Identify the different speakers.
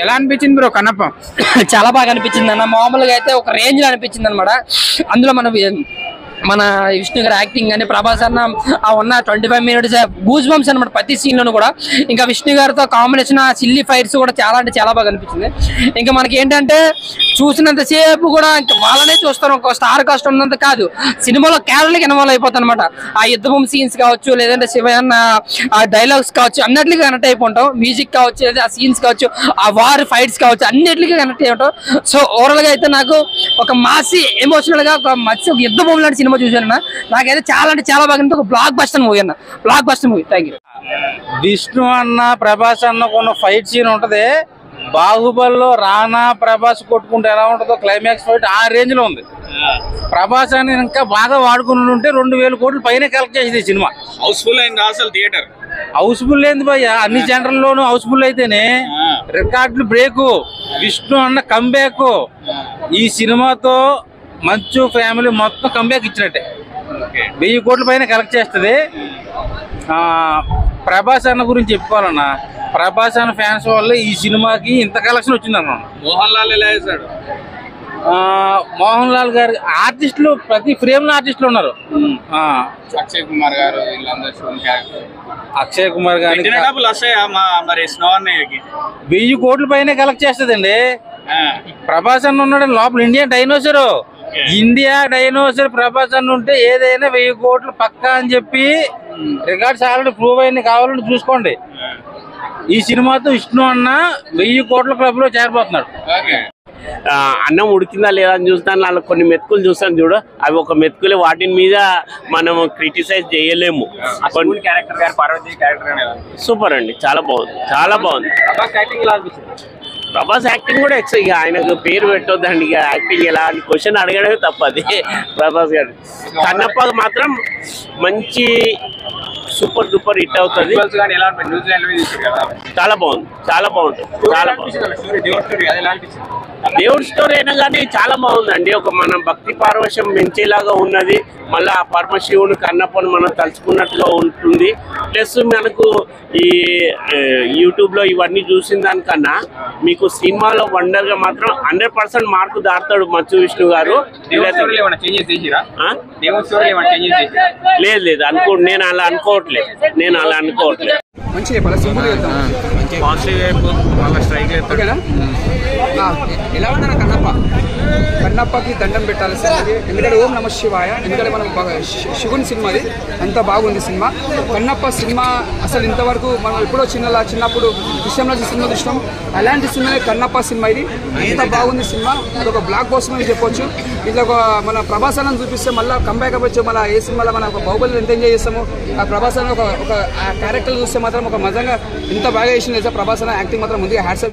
Speaker 1: ఎలా అనిపించింది బ్రో కన్నప్ప?
Speaker 2: చాలా బాగా అనిపించింది అన్న. మామూలుగా అయితే ఒక రేంజ్ లో అనిపించింది అనమాట. అందులో మన విష్ణు గారి యాక్టింగ్ కానీ ప్రభాస్ అన్న ఉన్న 25 minutes గూజ్ బంప్స్ అనమాట ప్రతి సీన్ లోను కూడా. ఇంకా విష్ణు గారితో కాంబినేషన్ సిల్లీ ఫైట్స్ కూడా చాలా అంటే చాలా బాగా అనిపించింది. ఇంకా మనకి ఏంటంటే చూసినంత సేపు కూడా ఇంకా వాళ్ళనే చూస్తాం, ఒక స్టార్ కాస్ట్ ఉన్నంత కాదు, సినిమాలో క్యారెక్టర్లకి ఇన్వాల్వ్ అయిపోతాం అనమాట. ఆ యుద్ధం సీన్స్ కావచ్చు, లేదంటే శివయ్యన్న ఆ డైలాగ్స్ కావచ్చు, అన్నిటికీ కనెక్ట్ అయిపోతాం. మ్యూజిక్ కావచ్చు, లేదా ఆ సీన్స్ కావచ్చు, ఆ వార్ ఫైట్స్ కావచ్చు, అన్నిటికీ కనెక్ట్ అయిపోతాం. సో ఓవరాల్ గా అయితే నాకు ఒక మాసి ఎమోషనల్ గా ఒక మంచి యుద్ధ భూమి లాంటి సినిమా చూసాను. నాకైతే చాలా అంటే చాలా బాగా ఒక బ్లాక్ బస్టర్ మూవీ అన్న, block buster movie. Thank you.
Speaker 3: Vishnu అన్న ప్రభాస్ అన్న కొన్ని ఫైట్ సీన్ ఉంటది, బాహుబలిలో రానా ప్రభాస్ కొట్టుకుంటే ఎలా ఉంటుందో క్లైమాక్స్ ఫైట్ ఆ రేంజ్ లో ఉంది. ప్రభాస్ అని ఇంకా బాగా వాడుకుని ఉంటే 2000 కోట్లు పైన కలెక్ట్ చేసింది ఈ సినిమా.
Speaker 4: హౌస్ఫుల్ అయింది అసలు థియేటర్.
Speaker 3: హౌస్ఫుల్ ఏంది భయ్య, అన్ని జనరల్లోనూ హౌస్ఫుల్ అయితేనే రికార్డులు బ్రేకు. విష్ణు అన్న కంబ్యాక్. ఈ సినిమాతో మంచు ఫ్యామిలీ మొత్తం కంబ్యాక్ ఇచ్చినట్టే. 1000 కోట్ల పైన కలెక్ట్ చేస్తుంది. ప్రభాస్ అన్న గురించి చెప్పుకోవాలన్నా, ప్రభాస్ అన్న ఫ్యాన్స్ వల్ల ఈ సినిమాకి ఇంత కలెక్షన్ వచ్చిందన్న.
Speaker 4: మోహన్ లాల్ ఎలా చేశాడు?
Speaker 3: మోహన్ లాల్ గారు ఆర్టిస్టులు ప్రతి ఫ్రేమ్ లో ఆర్టిస్టులు ఉన్నారు.
Speaker 4: అక్షయ్ కుమార్ గారు,
Speaker 3: అక్షయ్ కుమార్ గారు 1000 కోట్ల పైన కలెక్ట్ చేస్తుందండి. ప్రభాస్ అన్న ఉన్నాడు లోపల. Indian dinosaur, India dinosaur Prabhas అన్న ఉంటే ఏదైనా 1000 కోట్లు పక్కా అని చెప్పి రికార్డ్స్ ఆల్రెడీ ప్రూవ్ అయింది. కావాలని చూసుకోండి. ఈ సినిమాతో విష్ణు అన్న 1000 కోట్ల క్లబ్లో చేరిపోతున్నాడు.
Speaker 5: అన్నం ఉడికిందా లేదా అని చూస్తాను, వాళ్ళు కొన్ని మెతుకులు చూస్తాను చూడు, అవి ఒక మెతుకులే, వాటి మీద మనం క్రిటిసైజ్ చేయలేము. సూపర్ అండి, చాలా బాగుంది, చాలా బాగుంది. ప్రభాస్ యాక్టింగ్ కూడా ఇక ఆయనకు పేరు పెట్టొద్దండి, ఇక యాక్టింగ్ ఎలా అని క్వశ్చన్ అడగడమే తప్పది. ప్రభాస్ గారు కన్నప్ప మాత్రం మంచి సూపర్ డూపర్ హిట్ అవుతుంది. చాలా బాగుంది, చాలా బాగుంటుంది, చాలా బాగుంది. దేవుడి స్టోరీ అయినా కానీ చాలా బాగుందండి. ఒక మనం భక్తి పారవశ్యం పెంచేలాగా ఉన్నది. మళ్ళీ ఆ పరమశివుని కన్నప్పని మనం తలుచుకున్నట్టుగా ఉంటుంది. ప్లస్ మనకు ఈ యూట్యూబ్లో ఇవన్నీ చూసిన దానికన్నా మీకు సినిమాలో వండర్గా మాత్రం 100% మార్కు దాటుతాడు మంచు విష్ణు గారు. లేదు లేదు నేను అలా అనుకోవట్లేదు,
Speaker 1: ఎలా ఉందన్న కన్నప్ప? కన్నప్పకి దండం పెట్టాలి సార్. ఎందుకంటే ఓం నమ శివాయ, ఎందుకంటే మనం శివుని సినిమా, అది అంత బాగుంది సినిమా. కన్నప్ప సినిమా అసలు ఇంతవరకు మనం ఎప్పుడో చిన్నప్పుడు విషయంలో సినిమా చూసినాం, అలాంటి సినిమానే కన్నప్ప సినిమా. ఇది ఎంత బాగుంది సినిమా, అదొక బ్లాక్ బస్టర్ అని చెప్పొచ్చు. ఇట్లా ఒక మన ప్రభాస్ అన్న చూపిస్తే మళ్ళీ కంబ్యాక్ అవ్వచ్చు. మళ్ళీ ఏ సినిమాలో మన ఒక బాహుబలి ఎంత ఎంజాయ్ చేస్తాము, ఆ ప్రభాస్ అన్న ఒక క్యారెక్టర్ చూస్తే మాత్రం ఒక మజంగా ఎంత బాగా చేసింది. ప్రభాస్ అన్న యాక్టింగ్ మాత్రం ముందుగా హ్యాట్స్